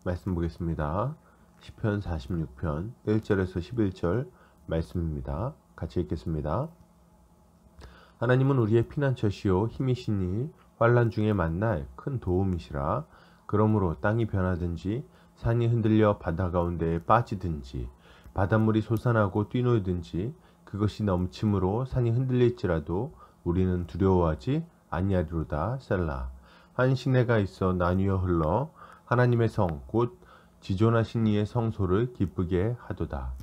말씀 보겠습니다. 시편 46편 1절에서 11절 말씀입니다. 같이 읽겠습니다. 하나님은 우리의 피난처시요 힘이시니 환난 중에 만날 큰 도움이시라. 그러므로 땅이 변하든지 산이 흔들려 바다 가운데에 빠지든지 바닷물이 솟아나고 뛰놀든지 그것이 넘침으로 산이 흔들릴지라도 우리는 두려워하지 아니하리로다. 셀라. 한 시내가 있어 나뉘어 흘러 하나님의 성 곧 지존하신 이의 성소를 기쁘게 하도다.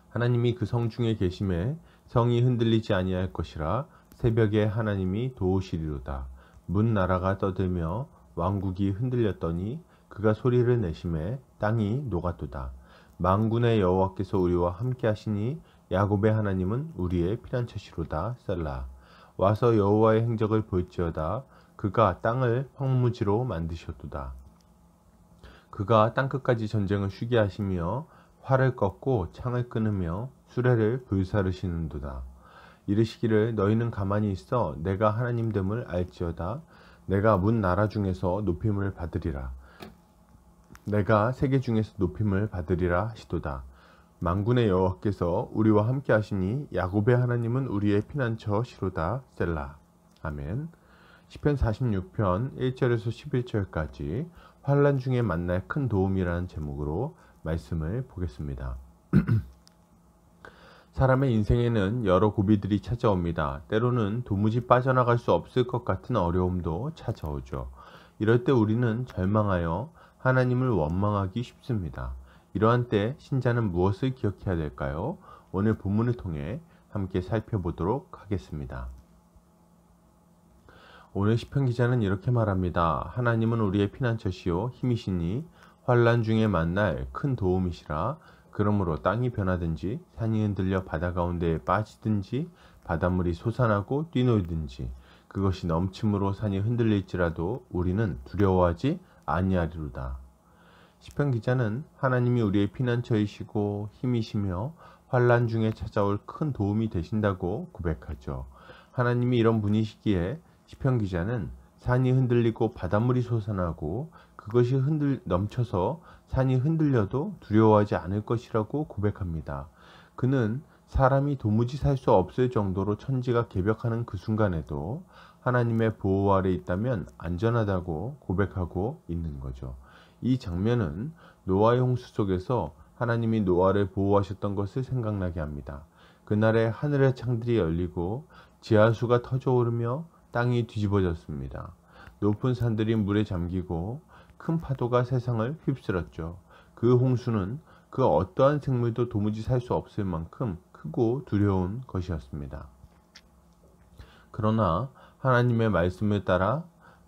하나님이 그 성 중에 계심에 성이 흔들리지 아니할 것이라. 새벽에 하나님이 도우시리로다. 문 나라가 떠들며 왕국이 흔들렸더니 그가 소리를 내심에 땅이 녹았도다. 만군의 여호와께서 우리와 함께 하시니 야곱의 하나님은 우리의 피난처시로다. 셀라. 와서 여호와의 행적을 볼지어다. 그가 땅을 황무지로 만드셨도다. 그가 땅끝까지 전쟁을 쉬게 하시며 활을 꺾고 창을 끊으며 수레를 불사르시는도다. 이르시기를 너희는 가만히 있어 내가 하나님됨을 알지어다. 내가 문 나라 중에서 높임을 받으리라. 내가 세계 중에서 높임을 받으리라 하시도다. 만군의 여호와께서 우리와 함께 하시니 야곱의 하나님은 우리의 피난처시로다. 셀라. 아멘. 시편 46편 1절에서 11절까지 환난 중에 만날 큰 도움이라는 제목으로 말씀을 보겠습니다. 사람의 인생에는 여러 고비들이 찾아옵니다. 때로는 도무지 빠져나갈 수 없을 것 같은 어려움도 찾아오죠. 이럴 때 우리는 절망하여 하나님을 원망하기 쉽습니다. 이러한 때 신자는 무엇을 기억해야 될까요? 오늘 본문을 통해 함께 살펴보도록 하겠습니다. 오늘 시편 기자는 이렇게 말합니다. 하나님은 우리의 피난처시요 힘이시니 환난 중에 만날 큰 도움이시라. 그러므로 땅이 변하든지 산이 흔들려 바다 가운데에 빠지든지 바닷물이 솟아나고 뛰놀든지 그것이 넘침으로 산이 흔들릴지라도 우리는 두려워하지 아니하리로다. 시편 기자는 하나님이 우리의 피난처이시고 힘이시며 환난 중에 찾아올 큰 도움이 되신다고 고백하죠. 하나님이 이런 분이시기에 시편 기자는 산이 흔들리고 바닷물이 솟아나고 그것이 넘쳐서 산이 흔들려도 두려워하지 않을 것이라고 고백합니다. 그는 사람이 도무지 살 수 없을 정도로 천지가 개벽하는 그 순간에도 하나님의 보호 아래 있다면 안전하다고 고백하고 있는 거죠. 이 장면은 노아의 홍수 속에서 하나님이 노아를 보호하셨던 것을 생각나게 합니다. 그날에 하늘의 창들이 열리고 지하수가 터져오르며 땅이 뒤집어졌습니다. 높은 산들이 물에 잠기고 큰 파도가 세상을 휩쓸었죠. 그 홍수는 그 어떠한 생물도 도무지 살 수 없을 만큼 크고 두려운 것이었습니다. 그러나 하나님의 말씀을 따라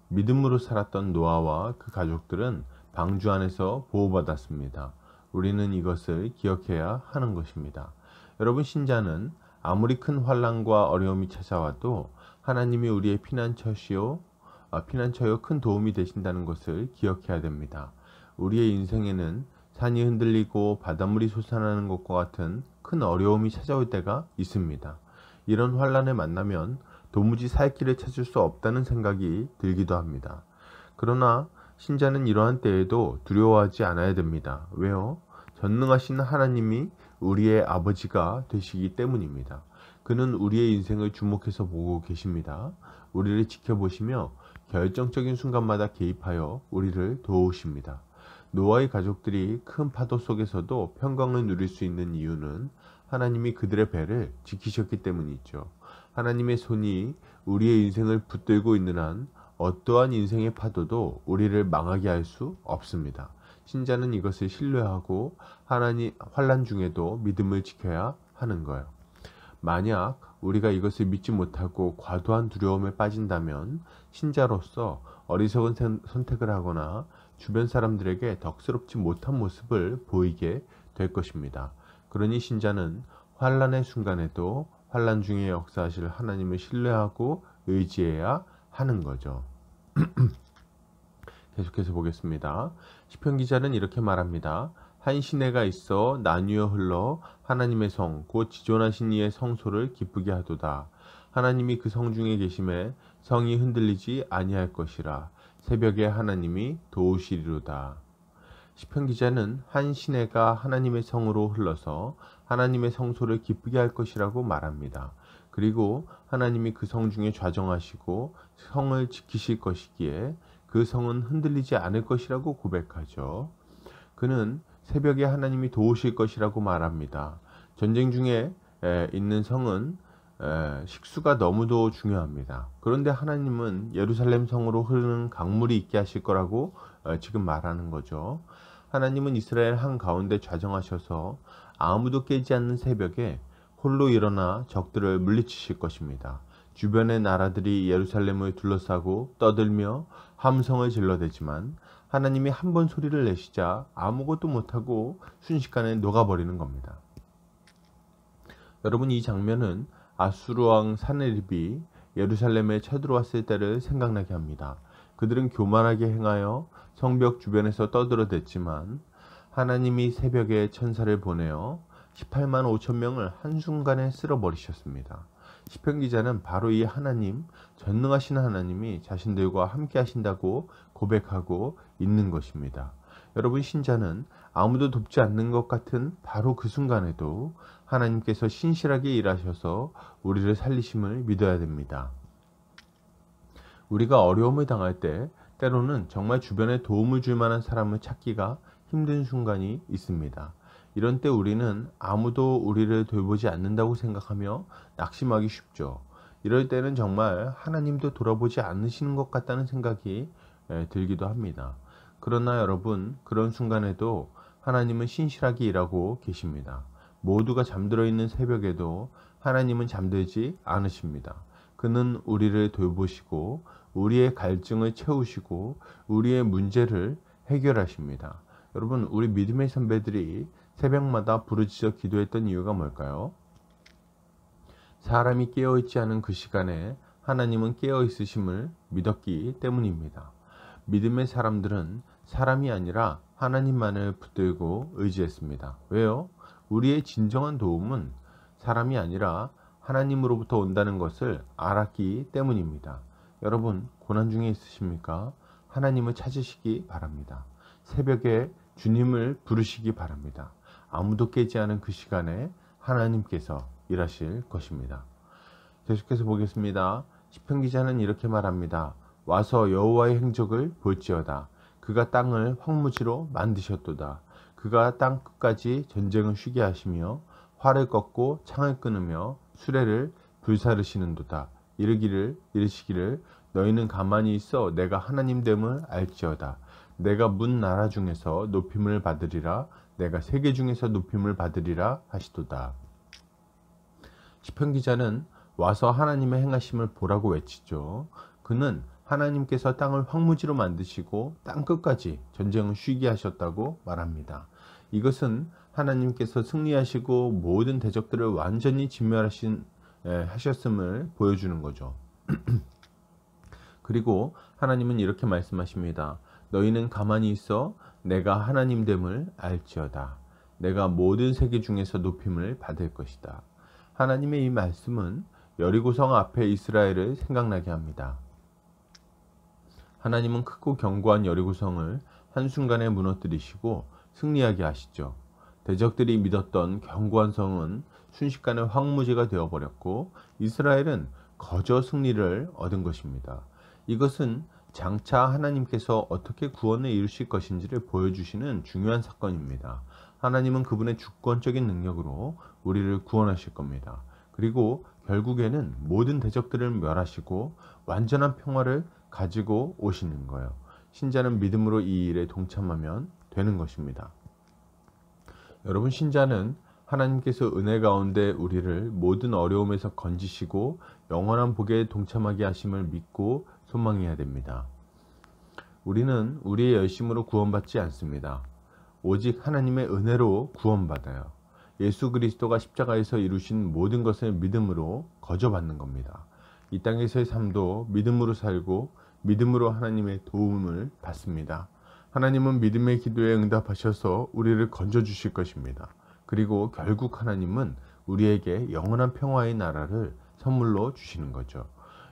믿음으로 살았던 노아와 그 가족들은 방주 안에서 보호받았습니다. 우리는 이것을 기억해야 하는 것입니다. 여러분, 신자는 아무리 큰 환난과 어려움이 찾아와도 하나님이 우리의 피난처요 큰 도움이 되신다는 것을 기억해야 됩니다. 우리의 인생에는 산이 흔들리고 바닷물이 솟아나는 것과 같은 큰 어려움이 찾아올 때가 있습니다. 이런 환난을 만나면 도무지 살 길을 찾을 수 없다는 생각이 들기도 합니다. 그러나 신자는 이러한 때에도 두려워하지 않아야 됩니다. 왜요? 전능하신 하나님이 우리의 아버지가 되시기 때문입니다. 그는 우리의 인생을 주목해서 보고 계십니다. 우리를 지켜보시며 결정적인 순간마다 개입하여 우리를 도우십니다. 노아의 가족들이 큰 파도 속에서도 평강을 누릴 수 있는 이유는 하나님이 그들의 배를 지키셨기 때문이죠. 하나님의 손이 우리의 인생을 붙들고 있는 한 어떠한 인생의 파도도 우리를 망하게 할 수 없습니다. 신자는 이것을 신뢰하고 환난 중에도 믿음을 지켜야 하는 거예요. 만약 우리가 이것을 믿지 못하고 과도한 두려움에 빠진다면 신자로서 어리석은 선택을 하거나 주변 사람들에게 덕스럽지 못한 모습을 보이게 될 것입니다. 그러니 신자는 환난의 순간에도 환난 중에 역사하실 하나님을 신뢰하고 의지해야 하는 거죠. 계속해서 보겠습니다. 시편 기자는 이렇게 말합니다. 한 시내가 있어 나뉘어 흘러 하나님의 성 곧 지존하신 이의 성소를 기쁘게 하도다. 하나님이 그 성 중에 계심에 성이 흔들리지 아니할 것이라. 새벽에 하나님이 도우시리로다. 시편 기자는 한 시내가 하나님의 성으로 흘러서 하나님의 성소를 기쁘게 할 것이라고 말합니다. 그리고 하나님이 그 성 중에 좌정하시고 성을 지키실 것이기에 그 성은 흔들리지 않을 것이라고 고백하죠. 그는 새벽에 하나님이 도우실 것이라고 말합니다. 전쟁 중에 있는 성은 식수가 너무도 중요합니다. 그런데 하나님은 예루살렘 성으로 흐르는 강물이 있게 하실 거라고 지금 말하는 거죠. 하나님은 이스라엘 한가운데 좌정하셔서 아무도 깨지 않는 새벽에 홀로 일어나 적들을 물리치실 것입니다. 주변의 나라들이 예루살렘을 둘러싸고 떠들며 함성을 질러대지만 하나님이 한 번 소리를 내시자 아무것도 못하고 순식간에 녹아버리는 겁니다. 여러분, 이 장면은 아수르 왕 사네립이 예루살렘에 쳐들어왔을 때를 생각나게 합니다. 그들은 교만하게 행하여 성벽 주변에서 떠들어댔지만 하나님이 새벽에 천사를 보내어 18만 5천 명을 한순간에 쓸어버리셨습니다. 시편 기자는 바로 이 하나님, 전능하신 하나님이 자신들과 함께 하신다고 고백하고 있는 것입니다. 여러분, 신자는 아무도 돕지 않는 것 같은 바로 그 순간에도 하나님께서 신실하게 일하셔서 우리를 살리심을 믿어야 됩니다. 우리가 어려움을 당할 때 때로는 정말 주변에 도움을 줄 만한 사람을 찾기가 힘든 순간이 있습니다. 이런 때 우리는 아무도 우리를 돌보지 않는다고 생각하며 낙심하기 쉽죠. 이럴 때는 정말 하나님도 돌아보지 않으시는 것 같다는 생각이 들기도 합니다. 그러나 여러분, 그런 순간에도 하나님은 신실하게 일하고 계십니다. 모두가 잠들어 있는 새벽에도 하나님은 잠들지 않으십니다. 그는 우리를 돌보시고 우리의 갈증을 채우시고 우리의 문제를 해결하십니다. 여러분, 우리 믿음의 선배들이 새벽마다 부르짖어 기도했던 이유가 뭘까요? 사람이 깨어있지 않은 그 시간에 하나님은 깨어있으심을 믿었기 때문입니다. 믿음의 사람들은 사람이 아니라 하나님만을 붙들고 의지했습니다. 왜요? 우리의 진정한 도움은 사람이 아니라 하나님으로부터 온다는 것을 알았기 때문입니다. 여러분, 고난 중에 있으십니까? 하나님을 찾으시기 바랍니다. 새벽에 주님을 부르시기 바랍니다. 아무도 깨지 않은 그 시간에 하나님께서 일하실 것입니다. 계속해서 보겠습니다. 시편 기자는 이렇게 말합니다. 와서 여호와의 행적을 볼지어다. 그가 땅을 황무지로 만드셨도다. 그가 땅 끝까지 전쟁을 쉬게 하시며 활을 꺾고 창을 끊으며 수레를 불사르시는도다. 이르시기를 너희는 가만히 있어 내가 하나님됨을 알지어다. 내가 문 나라 중에서 높임을 받으리라. 내가 세계 중에서 높임을 받으리라 하시도다. 시편 기자는 와서 하나님의 행하심을 보라고 외치죠. 그는 하나님께서 땅을 황무지로 만드시고 땅 끝까지 전쟁을 쉬게 하셨다고 말합니다. 이것은 하나님께서 승리하시고 모든 대적들을 완전히 하셨음을 보여주는 거죠. 그리고 하나님은 이렇게 말씀하십니다. 너희는 가만히 있어 내가 하나님됨을 알지어다. 내가 모든 세계 중에서 높임을 받을 것이다. 하나님의 이 말씀은 여리고성 앞에 이스라엘을 생각나게 합니다. 하나님은 크고 견고한 여리고성을 한순간에 무너뜨리시고 승리하게 하시죠. 대적들이 믿었던 견고한 성은 순식간에 황무지가 되어버렸고 이스라엘은 거저 승리를 얻은 것입니다. 이것은 장차 하나님께서 어떻게 구원을 이루실 것인지를 보여주시는 중요한 사건입니다. 하나님은 그분의 주권적인 능력으로 우리를 구원하실 겁니다. 그리고 결국에는 모든 대적들을 멸하시고 완전한 평화를 가지고 오시는 거예요. 신자는 믿음으로 이 일에 동참하면 되는 것입니다. 여러분, 신자는 하나님께서 은혜 가운데 우리를 모든 어려움에서 건지시고 영원한 복에 동참하게 하심을 믿고 소망해야 됩니다. 우리는 우리의 열심으로 구원받지 않습니다. 오직 하나님의 은혜로 구원받아요. 예수 그리스도가 십자가에서 이루신 모든 것을 믿음으로 거저받는 겁니다. 이 땅에서의 삶도 믿음으로 살고 믿음으로 하나님의 도움을 받습니다. 하나님은 믿음의 기도에 응답하셔서 우리를 건져주실 것입니다. 그리고 결국 하나님은 우리에게 영원한 평화의 나라를 선물로 주시는 거죠.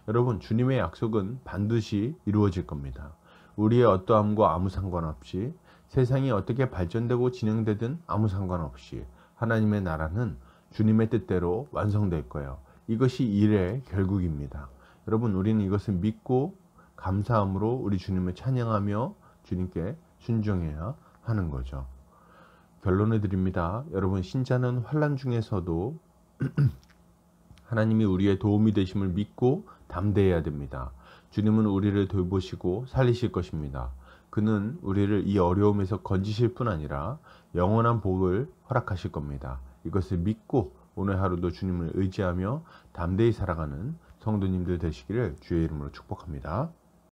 여러분, 주님의 약속은 반드시 이루어질 겁니다. 우리의 어떠함과 아무 상관없이 세상이 어떻게 발전되고 진행되든 아무 상관없이 하나님의 나라는 주님의 뜻대로 완성될 거예요. 이것이 일의 결국입니다. 여러분, 우리는 이것을 믿고 감사함으로 우리 주님을 찬양하며 주님께 순종해야 하는 거죠. 결론을 드립니다. 여러분, 신자는 환난 중에서도 하나님이 우리의 도움이 되심을 믿고 담대해야 됩니다. 주님은 우리를 돌보시고 살리실 것입니다. 그는 우리를 이 어려움에서 건지실 뿐 아니라 영원한 복을 허락하실 겁니다. 이것을 믿고 오늘 하루도 주님을 의지하며 담대히 살아가는 성도님들 되시기를 주의 이름으로 축복합니다.